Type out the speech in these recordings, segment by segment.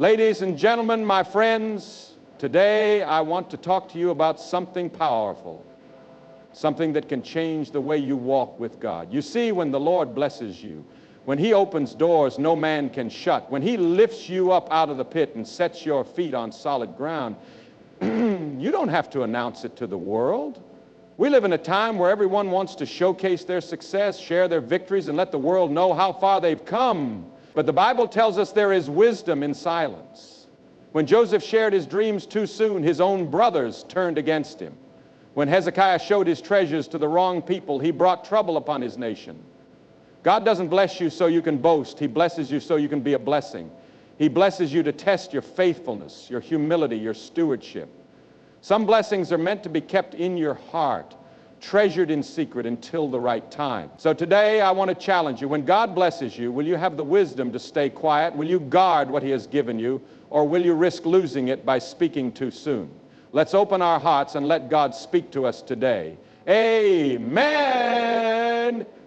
Ladies and gentlemen, my friends, today I want to talk to you about something powerful, something that can change the way you walk with God. You see, when the Lord blesses you, when He opens doors no man can shut, when He lifts you up out of the pit and sets your feet on solid ground, you don't have to announce it to the world. We live in a time where everyone wants to showcase their success, share their victories, and let the world know how far they've come. But the Bible tells us there is wisdom in silence. When Joseph shared his dreams too soon, his own brothers turned against him. When Hezekiah showed his treasures to the wrong people, he brought trouble upon his nation. God doesn't bless you so you can boast. He blesses you so you can be a blessing. He blesses you to test your faithfulness, your humility, your stewardship. Some blessings are meant to be kept in your heart, treasured in secret until the right time. So today I want to challenge you. When God blesses you, will you have the wisdom to stay quiet? Will you guard what He has given you? Or will you risk losing it by speaking too soon? Let's open our hearts and let God speak to us today. Amen.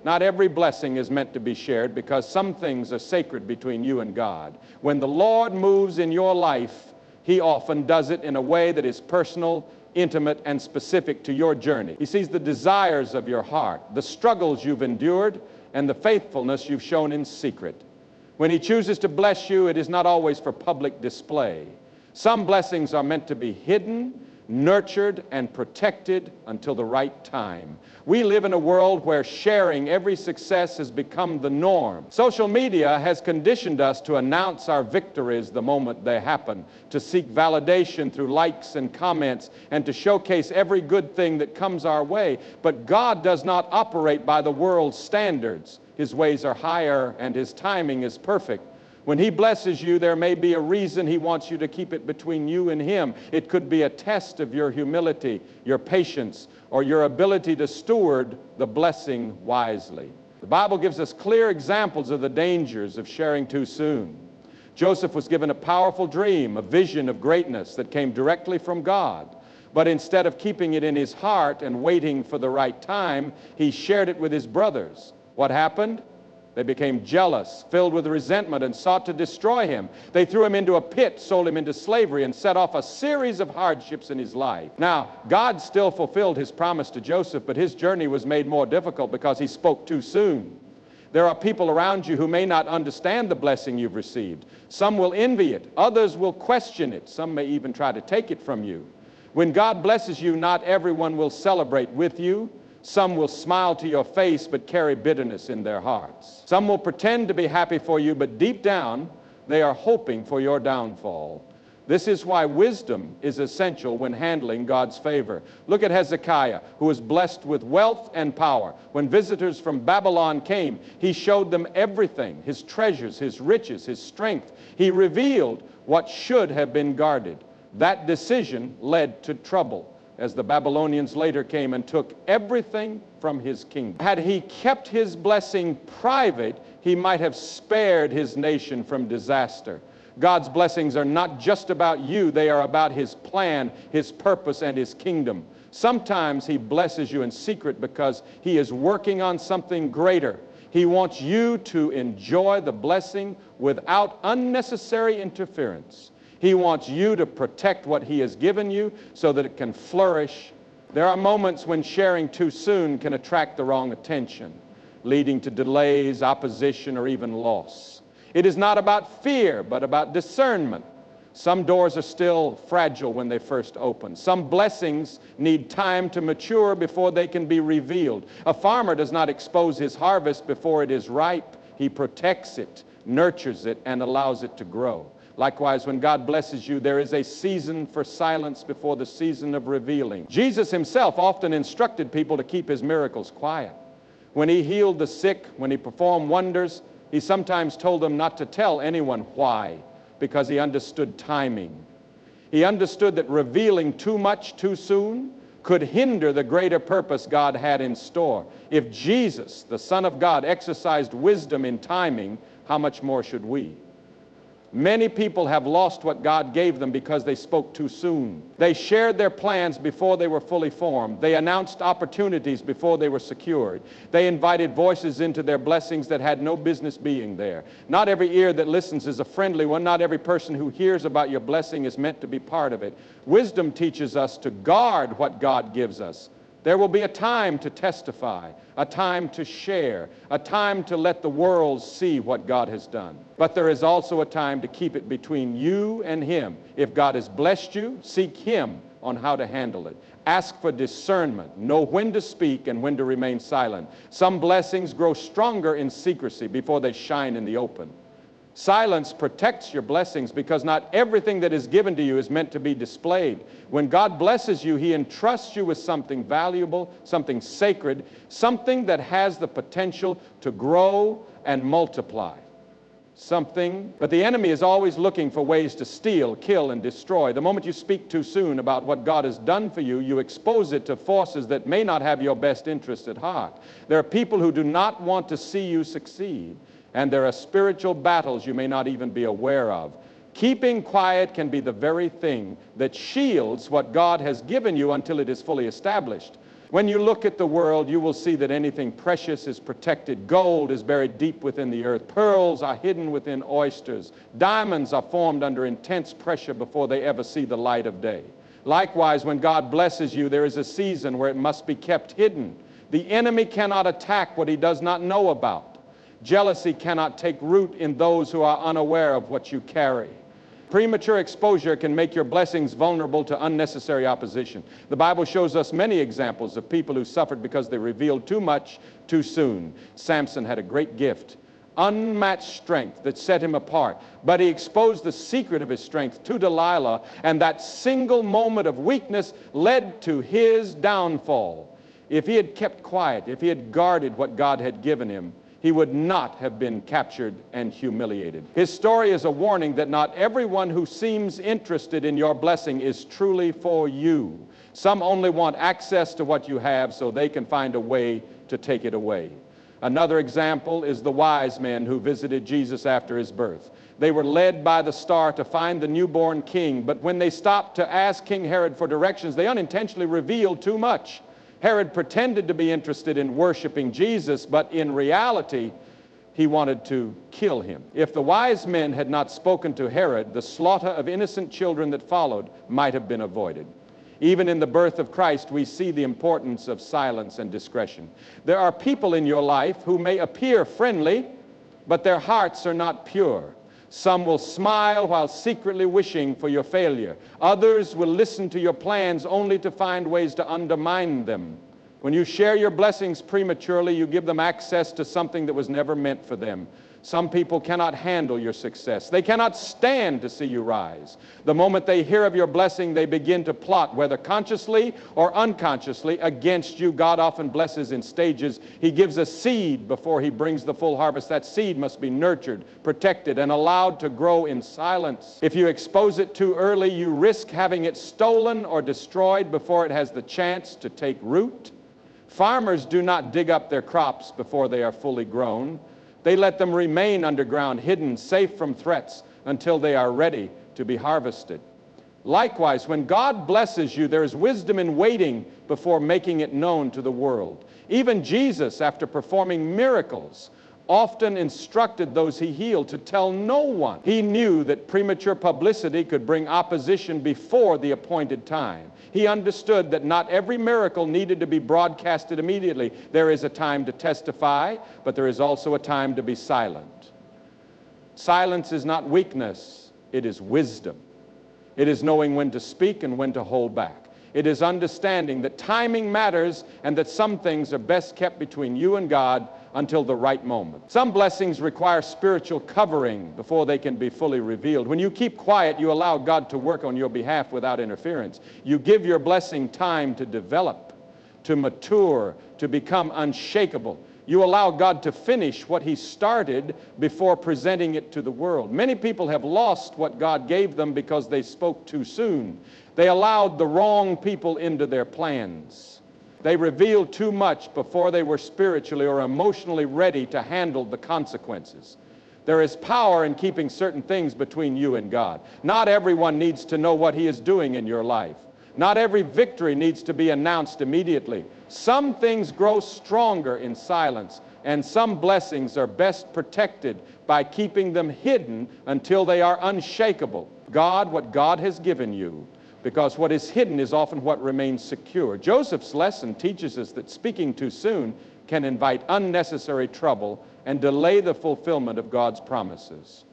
Not every blessing is meant to be shared because some things are sacred between you and God. When the Lord moves in your life, He often does it in a way that is personal, intimate, and specific to your journey. He sees the desires of your heart, the struggles you've endured, and the faithfulness you've shown in secret. When He chooses to bless you, it is not always for public display. Some blessings are meant to be hidden, nurtured, and protected until the right time. We live in a world where sharing every success has become the norm. Social media has conditioned us to announce our victories the moment they happen, to seek validation through likes and comments, and to showcase every good thing that comes our way. But God does not operate by the world's standards. His ways are higher and His timing is perfect. When He blesses you, there may be a reason He wants you to keep it between you and Him. It could be a test of your humility, your patience, or your ability to steward the blessing wisely. The Bible gives us clear examples of the dangers of sharing too soon. Joseph was given a powerful dream, a vision of greatness that came directly from God. But instead of keeping it in his heart and waiting for the right time, he shared it with his brothers. What happened? They became jealous, filled with resentment, and sought to destroy him. They threw him into a pit, sold him into slavery, and set off a series of hardships in his life. Now, God still fulfilled His promise to Joseph, but his journey was made more difficult because he spoke too soon. There are people around you who may not understand the blessing you've received. Some will envy it. Others will question it. Some may even try to take it from you. When God blesses you, not everyone will celebrate with you. Some will smile to your face but carry bitterness in their hearts. Some will pretend to be happy for you, but deep down, they are hoping for your downfall. This is why wisdom is essential when handling God's favor. Look at Hezekiah, who was blessed with wealth and power. When visitors from Babylon came, he showed them everything, his treasures, his riches, his strength. He revealed what should have been guarded. That decision led to trouble, as the Babylonians later came and took everything from his kingdom. Had he kept his blessing private, he might have spared his nation from disaster. God's blessings are not just about you, they are about His plan, His purpose, and His kingdom. Sometimes He blesses you in secret because He is working on something greater. He wants you to enjoy the blessing without unnecessary interference. He wants you to protect what He has given you so that it can flourish. There are moments when sharing too soon can attract the wrong attention, leading to delays, opposition, or even loss. It is not about fear, but about discernment. Some doors are still fragile when they first open. Some blessings need time to mature before they can be revealed. A farmer does not expose his harvest before it is ripe. He protects it, nurtures it, and allows it to grow. Likewise, when God blesses you, there is a season for silence before the season of revealing. Jesus Himself often instructed people to keep His miracles quiet. When He healed the sick, when He performed wonders, He sometimes told them not to tell anyone why, because He understood timing. He understood that revealing too much too soon could hinder the greater purpose God had in store. If Jesus, the Son of God, exercised wisdom in timing, how much more should we? Many people have lost what God gave them because they spoke too soon. They shared their plans before they were fully formed. They announced opportunities before they were secured. They invited voices into their blessings that had no business being there. Not every ear that listens is a friendly one. Not every person who hears about your blessing is meant to be part of it. Wisdom teaches us to guard what God gives us. There will be a time to testify, a time to share, a time to let the world see what God has done. But there is also a time to keep it between you and Him. If God has blessed you, seek Him on how to handle it. Ask for discernment. Know when to speak and when to remain silent. Some blessings grow stronger in secrecy before they shine in the open. Silence protects your blessings because not everything that is given to you is meant to be displayed. When God blesses you, He entrusts you with something valuable, something sacred, something that has the potential to grow and multiply. But the enemy is always looking for ways to steal, kill, and destroy. The moment you speak too soon about what God has done for you, you expose it to forces that may not have your best interest at heart. There are people who do not want to see you succeed. And there are spiritual battles you may not even be aware of. Keeping quiet can be the very thing that shields what God has given you until it is fully established. When you look at the world, you will see that anything precious is protected. Gold is buried deep within the earth. Pearls are hidden within oysters. Diamonds are formed under intense pressure before they ever see the light of day. Likewise, when God blesses you, there is a season where it must be kept hidden. The enemy cannot attack what he does not know about. Jealousy cannot take root in those who are unaware of what you carry. Premature exposure can make your blessings vulnerable to unnecessary opposition. The Bible shows us many examples of people who suffered because they revealed too much too soon. Samson had a great gift, unmatched strength that set him apart, but he exposed the secret of his strength to Delilah, and that single moment of weakness led to his downfall. If he had kept quiet, if he had guarded what God had given him, he would not have been captured and humiliated. His story is a warning that not everyone who seems interested in your blessing is truly for you. Some only want access to what you have so they can find a way to take it away. Another example is the wise men who visited Jesus after his birth. They were led by the star to find the newborn king, but when they stopped to ask King Herod for directions, they unintentionally revealed too much. Herod pretended to be interested in worshiping Jesus, but in reality, he wanted to kill him. If the wise men had not spoken to Herod, the slaughter of innocent children that followed might have been avoided. Even in the birth of Christ, we see the importance of silence and discretion. There are people in your life who may appear friendly, but their hearts are not pure. Some will smile while secretly wishing for your failure. Others will listen to your plans only to find ways to undermine them. When you share your blessings prematurely, you give them access to something that was never meant for them. Some people cannot handle your success. They cannot stand to see you rise. The moment they hear of your blessing, they begin to plot, whether consciously or unconsciously, against you. God often blesses in stages. He gives a seed before he brings the full harvest. That seed must be nurtured, protected, and allowed to grow in silence. If you expose it too early, you risk having it stolen or destroyed before it has the chance to take root. Farmers do not dig up their crops before they are fully grown. They let them remain underground, hidden, safe from threats, until they are ready to be harvested. Likewise, when God blesses you, there is wisdom in waiting before making it known to the world. Even Jesus, after performing miracles, often instructed those he healed to tell no one. He knew that premature publicity could bring opposition before the appointed time. He understood that not every miracle needed to be broadcasted immediately. There is a time to testify, but there is also a time to be silent. Silence is not weakness, it is wisdom. It is knowing when to speak and when to hold back. It is understanding that timing matters and that some things are best kept between you and God until the right moment. Some blessings require spiritual covering before they can be fully revealed. When you keep quiet, you allow God to work on your behalf without interference. You give your blessing time to develop, to mature, to become unshakable. You allow God to finish what he started before presenting it to the world. Many people have lost what God gave them because they spoke too soon. They allowed the wrong people into their plans. They revealed too much before they were spiritually or emotionally ready to handle the consequences. There is power in keeping certain things between you and God. Not everyone needs to know what He is doing in your life. Not every victory needs to be announced immediately. Some things grow stronger in silence, and some blessings are best protected by keeping them hidden until they are unshakable. God, what God has given you, because what is hidden is often what remains secure. Joseph's lesson teaches us that speaking too soon can invite unnecessary trouble and delay the fulfillment of God's promises.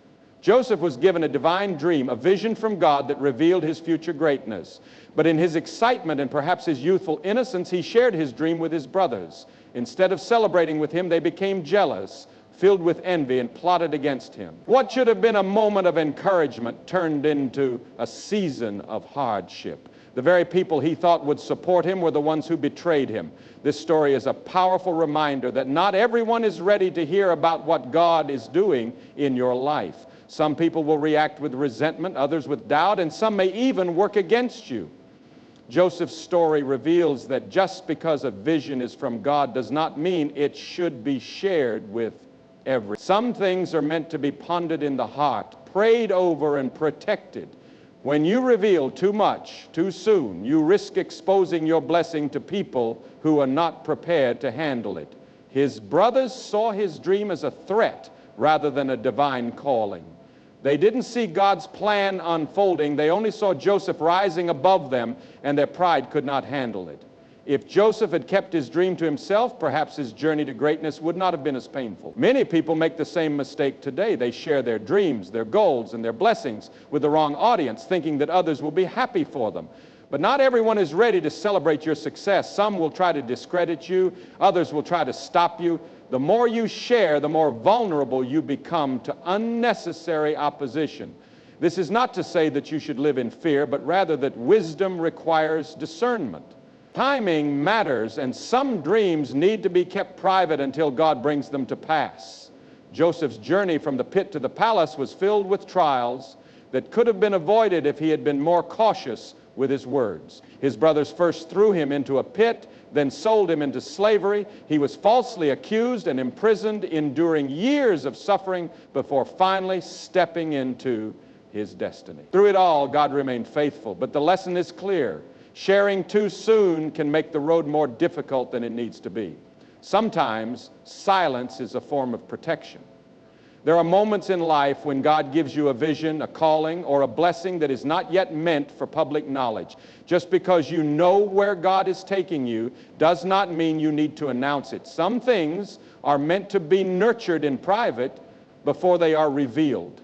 Joseph was given a divine dream, a vision from God that revealed his future greatness. But in his excitement and perhaps his youthful innocence, he shared his dream with his brothers. Instead of celebrating with him, they became jealous, filled with envy, and plotted against him. What should have been a moment of encouragement turned into a season of hardship. The very people he thought would support him were the ones who betrayed him. This story is a powerful reminder that not everyone is ready to hear about what God is doing in your life. Some people will react with resentment, others with doubt, and some may even work against you. Joseph's story reveals that just because a vision is from God does not mean it should be shared with everyone. Some things are meant to be pondered in the heart, prayed over, and protected. When you reveal too much too soon, you risk exposing your blessing to people who are not prepared to handle it. His brothers saw his dream as a threat rather than a divine calling. They didn't see God's plan unfolding. They only saw Joseph rising above them, and their pride could not handle it. If Joseph had kept his dream to himself, perhaps his journey to greatness would not have been as painful. Many people make the same mistake today. They share their dreams, their goals, and their blessings with the wrong audience, thinking that others will be happy for them. But not everyone is ready to celebrate your success. Some will try to discredit you. Others will try to stop you. The more you share, the more vulnerable you become to unnecessary opposition. This is not to say that you should live in fear, but rather that wisdom requires discernment. Timing matters, and some dreams need to be kept private until God brings them to pass. Joseph's journey from the pit to the palace was filled with trials that could have been avoided if he had been more cautious with his words. His brothers first threw him into a pit, then sold him into slavery. He was falsely accused and imprisoned, enduring years of suffering before finally stepping into his destiny. Through it all, God remained faithful, but the lesson is clear. Sharing too soon can make the road more difficult than it needs to be. Sometimes silence is a form of protection. There are moments in life when God gives you a vision, a calling, or a blessing that is not yet meant for public knowledge. Just because you know where God is taking you does not mean you need to announce it. Some things are meant to be nurtured in private before they are revealed.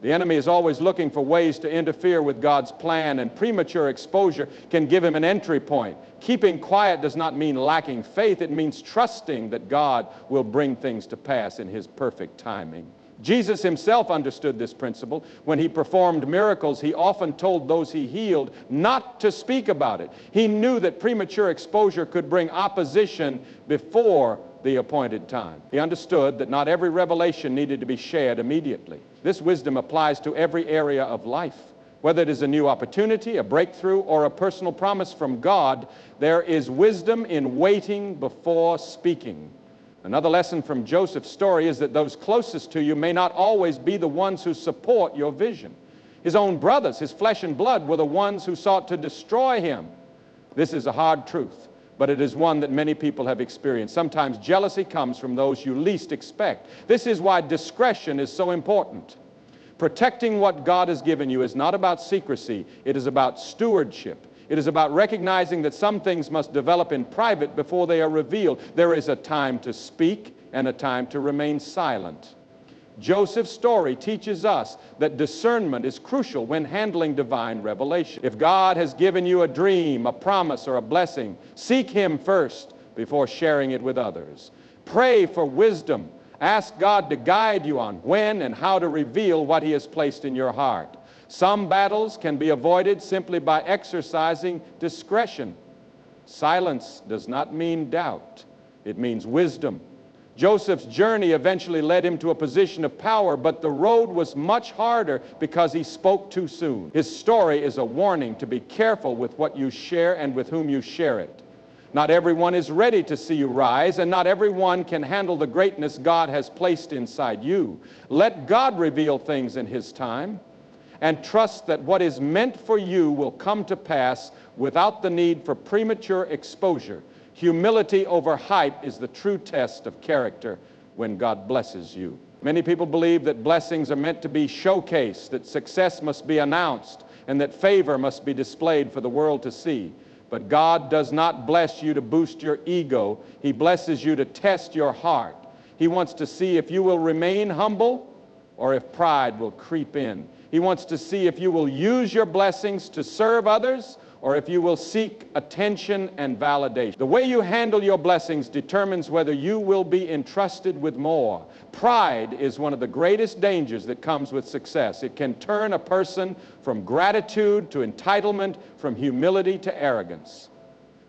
The enemy is always looking for ways to interfere with God's plan, and premature exposure can give him an entry point. Keeping quiet does not mean lacking faith. It means trusting that God will bring things to pass in his perfect timing. Jesus himself understood this principle. When he performed miracles, he often told those he healed not to speak about it. He knew that premature exposure could bring opposition before the appointed time. He understood that not every revelation needed to be shared immediately. This wisdom applies to every area of life. Whether it is a new opportunity, a breakthrough, or a personal promise from God, there is wisdom in waiting before speaking. Another lesson from Joseph's story is that those closest to you may not always be the ones who support your vision. His own brothers, his flesh and blood, were the ones who sought to destroy him. This is a hard truth, but it is one that many people have experienced. Sometimes jealousy comes from those you least expect. This is why discretion is so important. Protecting what God has given you is not about secrecy. It is about stewardship. It is about recognizing that some things must develop in private before they are revealed. There is a time to speak and a time to remain silent. Joseph's story teaches us that discernment is crucial when handling divine revelation. If God has given you a dream, a promise, or a blessing, seek him first before sharing it with others. Pray for wisdom. Ask God to guide you on when and how to reveal what he has placed in your heart. Some battles can be avoided simply by exercising discretion. Silence does not mean doubt. It means wisdom. Joseph's journey eventually led him to a position of power, but the road was much harder because he spoke too soon. His story is a warning to be careful with what you share and with whom you share it. Not everyone is ready to see you rise, and not everyone can handle the greatness God has placed inside you. Let God reveal things in His time, and trust that what is meant for you will come to pass without the need for premature exposure. Humility over hype is the true test of character when God blesses you. Many people believe that blessings are meant to be showcased, that success must be announced, and that favor must be displayed for the world to see. But God does not bless you to boost your ego. He blesses you to test your heart. He wants to see if you will remain humble or if pride will creep in. He wants to see if you will use your blessings to serve others or if you will seek attention and validation. The way you handle your blessings determines whether you will be entrusted with more. Pride is one of the greatest dangers that comes with success. It can turn a person from gratitude to entitlement, from humility to arrogance.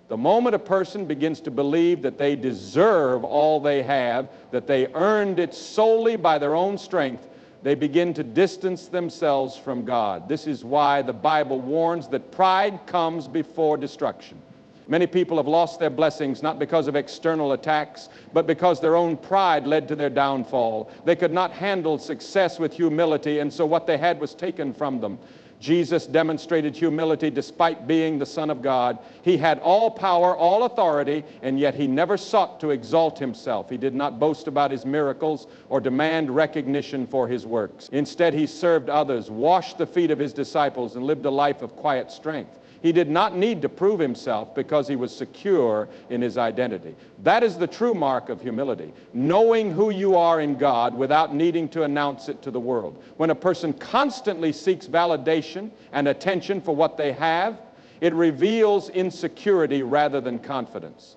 The moment a person begins to believe that they deserve all they have, that they earned it solely by their own strength, they begin to distance themselves from God. This is why the Bible warns that pride comes before destruction. Many people have lost their blessings not because of external attacks, but because their own pride led to their downfall. They could not handle success with humility, and so what they had was taken from them. Jesus demonstrated humility despite being the Son of God. He had all power, all authority, and yet he never sought to exalt himself. He did not boast about his miracles or demand recognition for his works. Instead, he served others, washed the feet of his disciples, and lived a life of quiet strength. He did not need to prove himself because he was secure in his identity. That is the true mark of humility, knowing who you are in God without needing to announce it to the world. When a person constantly seeks validation and attention for what they have, it reveals insecurity rather than confidence.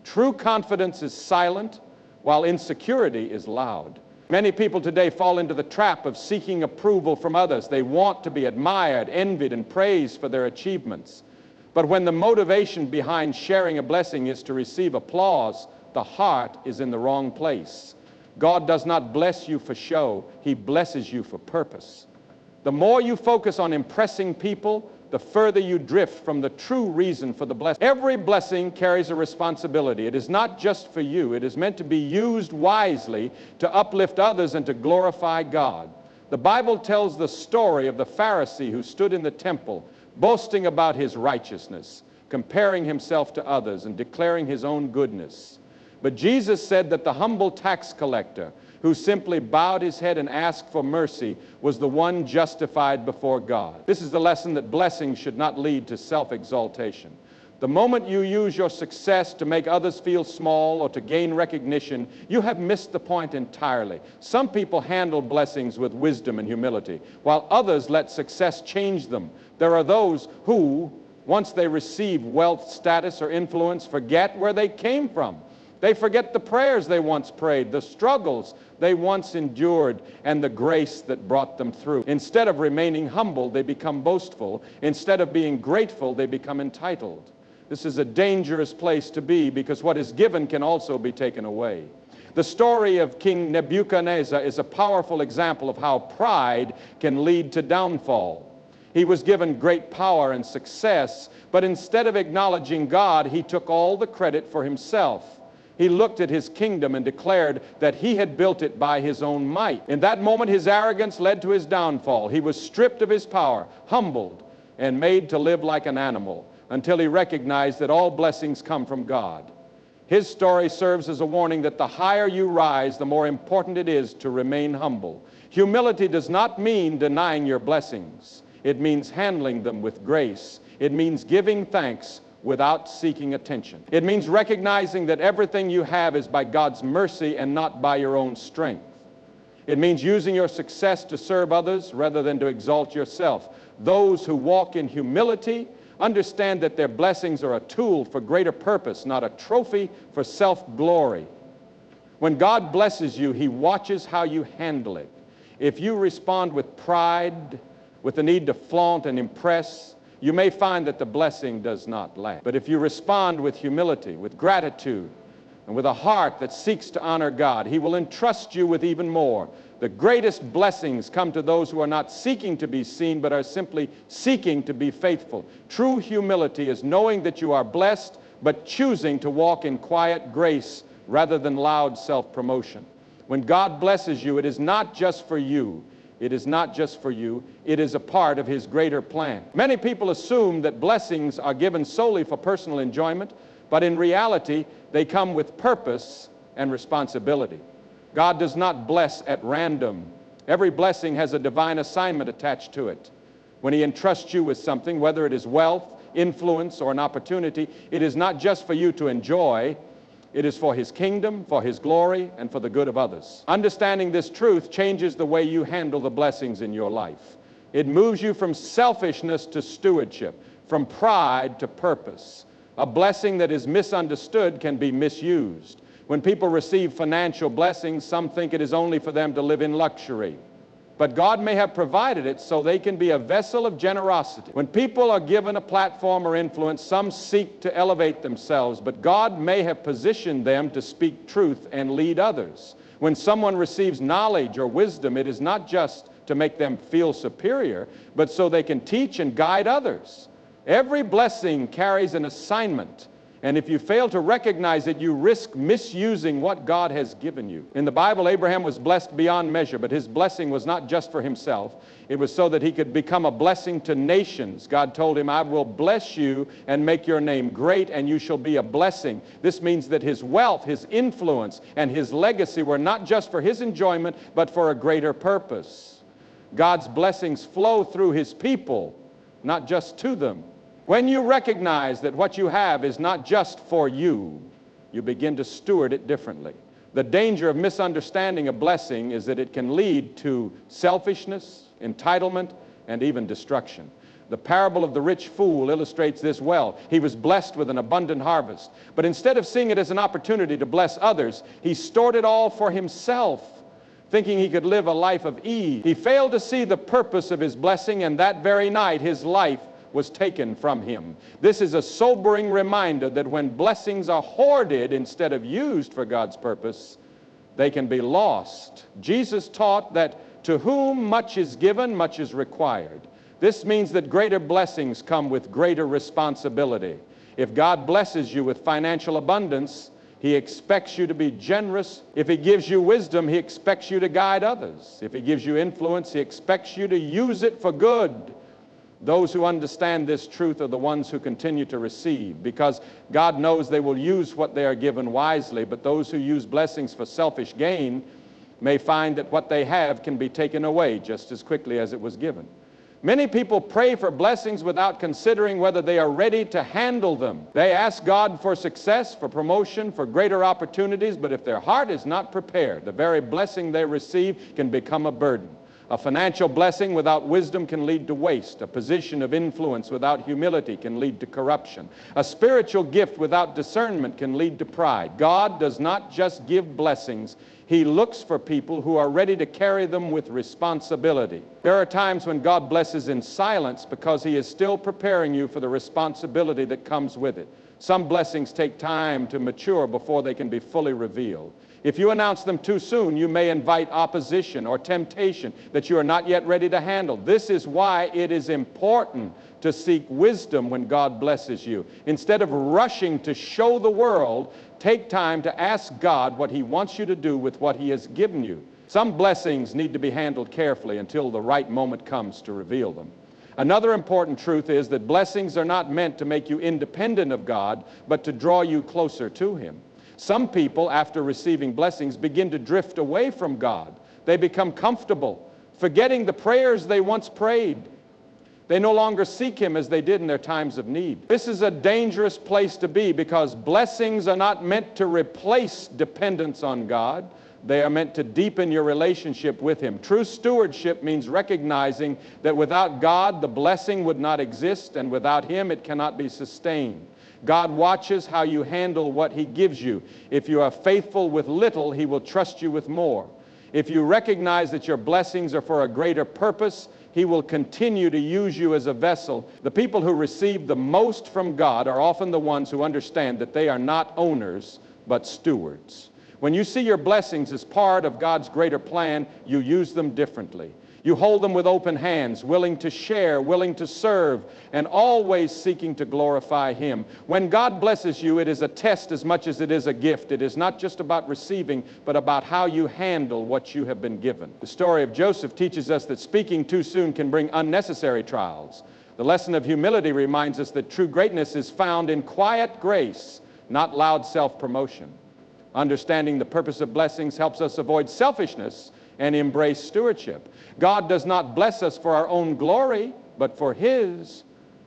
True confidence is silent, while insecurity is loud. Many people today fall into the trap of seeking approval from others. They want to be admired, envied, and praised for their achievements. But when the motivation behind sharing a blessing is to receive applause, the heart is in the wrong place. God does not bless you for show. He blesses you for purpose. The more you focus on impressing people, the further you drift from the true reason for the blessing. Every blessing carries a responsibility. It is not just for you. It is meant to be used wisely to uplift others and to glorify God. The Bible tells the story of the Pharisee who stood in the temple, boasting about his righteousness, comparing himself to others, and declaring his own goodness. But Jesus said that the humble tax collector, who simply bowed his head and asked for mercy, was the one justified before God. This is the lesson that blessings should not lead to self-exaltation. The moment you use your success to make others feel small or to gain recognition, you have missed the point entirely. Some people handle blessings with wisdom and humility, while others let success change them. There are those who, once they receive wealth, status, or influence, forget where they came from. They forget the prayers they once prayed, the struggles they once endured, and the grace that brought them through. Instead of remaining humble, they become boastful. Instead of being grateful, they become entitled. This is a dangerous place to be because what is given can also be taken away. The story of King Nebuchadnezzar is a powerful example of how pride can lead to downfall. He was given great power and success, but instead of acknowledging God, he took all the credit for himself. He looked at his kingdom and declared that he had built it by his own might. In that moment, his arrogance led to his downfall. He was stripped of his power, humbled, and made to live like an animal until he recognized that all blessings come from God. His story serves as a warning that the higher you rise, the more important it is to remain humble. Humility does not mean denying your blessings. It means handling them with grace. It means giving thanks without seeking attention. It means recognizing that everything you have is by God's mercy and not by your own strength. It means using your success to serve others rather than to exalt yourself. Those who walk in humility understand that their blessings are a tool for greater purpose, not a trophy for self-glory. When God blesses you, He watches how you handle it. If you respond with pride, with the need to flaunt and impress, you may find that the blessing does not last. But if you respond with humility, with gratitude, and with a heart that seeks to honor God, He will entrust you with even more. The greatest blessings come to those who are not seeking to be seen, but are simply seeking to be faithful. True humility is knowing that you are blessed, but choosing to walk in quiet grace rather than loud self-promotion. When God blesses you, it is not just for you. It is not just for you. It is a part of His greater plan. Many people assume that blessings are given solely for personal enjoyment, but in reality, they come with purpose and responsibility. God does not bless at random. Every blessing has a divine assignment attached to it. When He entrusts you with something, whether it is wealth, influence, or an opportunity, it is not just for you to enjoy. It is for His kingdom, for His glory, and for the good of others. Understanding this truth changes the way you handle the blessings in your life. It moves you from selfishness to stewardship, from pride to purpose. A blessing that is misunderstood can be misused. When people receive financial blessings, some think it is only for them to live in luxury. But God may have provided it so they can be a vessel of generosity. When people are given a platform or influence, some seek to elevate themselves, but God may have positioned them to speak truth and lead others. When someone receives knowledge or wisdom, it is not just to make them feel superior, but so they can teach and guide others. Every blessing carries an assignment. And if you fail to recognize it, you risk misusing what God has given you. In the Bible, Abraham was blessed beyond measure, but his blessing was not just for himself. It was so that he could become a blessing to nations. God told him, I will bless you and make your name great, and you shall be a blessing. This means that his wealth, his influence, and his legacy were not just for his enjoyment, but for a greater purpose. God's blessings flow through His people, not just to them. When you recognize that what you have is not just for you, you begin to steward it differently. The danger of misunderstanding a blessing is that it can lead to selfishness, entitlement, and even destruction. The parable of the rich fool illustrates this well. He was blessed with an abundant harvest, but instead of seeing it as an opportunity to bless others, he stored it all for himself, thinking he could live a life of ease. He failed to see the purpose of his blessing, and that very night his life was taken from him. This is a sobering reminder that when blessings are hoarded instead of used for God's purpose, they can be lost. Jesus taught that to whom much is given, much is required. This means that greater blessings come with greater responsibility. If God blesses you with financial abundance, He expects you to be generous. If He gives you wisdom, He expects you to guide others. If He gives you influence, He expects you to use it for good. Those who understand this truth are the ones who continue to receive, because God knows they will use what they are given wisely, but those who use blessings for selfish gain may find that what they have can be taken away just as quickly as it was given. Many people pray for blessings without considering whether they are ready to handle them. They ask God for success, for promotion, for greater opportunities, but if their heart is not prepared, the very blessing they receive can become a burden. A financial blessing without wisdom can lead to waste. A position of influence without humility can lead to corruption. A spiritual gift without discernment can lead to pride. God does not just give blessings. He looks for people who are ready to carry them with responsibility. There are times when God blesses in silence because He is still preparing you for the responsibility that comes with it. Some blessings take time to mature before they can be fully revealed. If you announce them too soon, you may invite opposition or temptation that you are not yet ready to handle. This is why it is important to seek wisdom when God blesses you. Instead of rushing to show the world, take time to ask God what He wants you to do with what He has given you. Some blessings need to be handled carefully until the right moment comes to reveal them. Another important truth is that blessings are not meant to make you independent of God, but to draw you closer to Him. Some people, after receiving blessings, begin to drift away from God. They become comfortable, forgetting the prayers they once prayed. They no longer seek Him as they did in their times of need. This is a dangerous place to be, because blessings are not meant to replace dependence on God. They are meant to deepen your relationship with Him. True stewardship means recognizing that without God, the blessing would not exist, and without Him, it cannot be sustained. God watches how you handle what He gives you. If you are faithful with little, He will trust you with more. If you recognize that your blessings are for a greater purpose, He will continue to use you as a vessel. The people who receive the most from God are often the ones who understand that they are not owners, but stewards. When you see your blessings as part of God's greater plan, you use them differently. You hold them with open hands, willing to share, willing to serve, and always seeking to glorify Him. When God blesses you, it is a test as much as it is a gift. It is not just about receiving, but about how you handle what you have been given. The story of Joseph teaches us that speaking too soon can bring unnecessary trials. The lesson of humility reminds us that true greatness is found in quiet grace, not loud self-promotion. Understanding the purpose of blessings helps us avoid selfishness and embrace stewardship. God does not bless us for our own glory, but for His.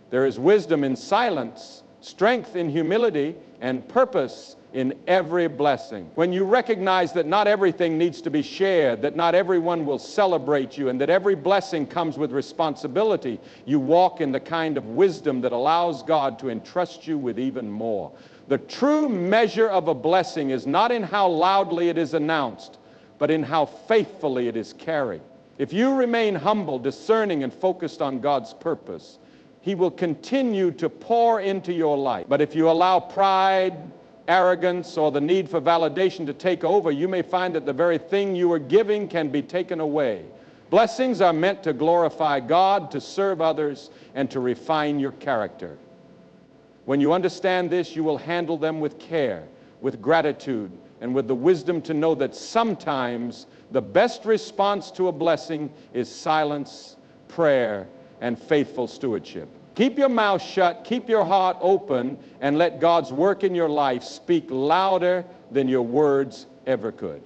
There is wisdom in silence, strength in humility, and purpose in every blessing. When you recognize that not everything needs to be shared, that not everyone will celebrate you, and that every blessing comes with responsibility, you walk in the kind of wisdom that allows God to entrust you with even more. The true measure of a blessing is not in how loudly it is announced, but in how faithfully it is carried. If you remain humble, discerning, and focused on God's purpose, He will continue to pour into your life. But if you allow pride, arrogance, or the need for validation to take over, you may find that the very thing you are giving can be taken away. Blessings are meant to glorify God, to serve others, and to refine your character. When you understand this, you will handle them with care, with gratitude, and with the wisdom to know that sometimes the best response to a blessing is silence, prayer, and faithful stewardship. Keep your mouth shut, keep your heart open, and let God's work in your life speak louder than your words ever could.